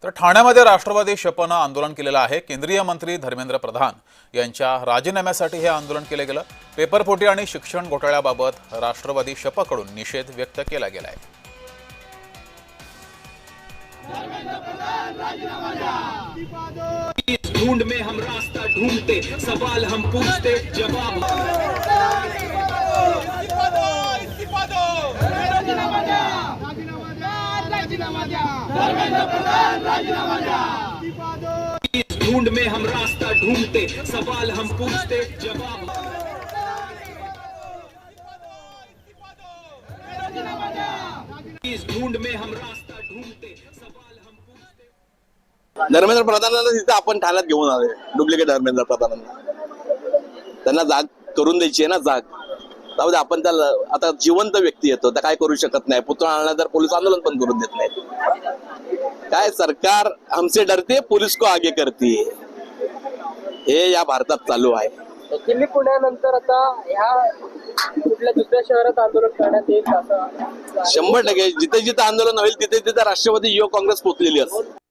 तर ठाण्यामध्ये राष्ट्रवादी शपनं आंदोलन केलेलं आहे। केंद्रीय मंत्री धर्मेंद्र प्रधान यांच्या राजीनाम्यासाठी हे आंदोलन केले गेलं। पेपरफुटी आणि शिक्षण घोटाळ्याबाबत राष्ट्रवादी शपकडून निषेध व्यक्त केला गेला आहे। ढूंढ में हम रास्ता ढूंढते, सवाल हम पूछते, जवाब ढूंढ में हम रास्ता ढूंढते, सवाल हम पूछते, जवाब ढूंढ में हम रास्ता ढूंढते, सवाल हम पूछते। धर्मेंद्र प्रधानांना तिथे आपण ठाण्यात घेऊन आले। डुप्लिकेट धर्मेंद्र प्रधानांना त्यांना जाग करून द्यायची आहे ना, जाग त्यामुळे आपण त्याला आता जिवंत व्यक्ती येतो तर काय करू शकत नाही। पुतळा आणला तर पोलीस आंदोलन पण करून देत नाही। काय सरकार हमसे डरते पुलिस को आगे करती हे या भारतात चालू आहे। दिल्ली पुण्यानंतर आता ह्या कुठल्या दुसऱ्या शहरात आंदोलन करण्यात येईल असं 100% जिथे जिथे आंदोलन होईल तिथे तिथे राष्ट्रवादी युवक काँग्रेस पोचलेली असते।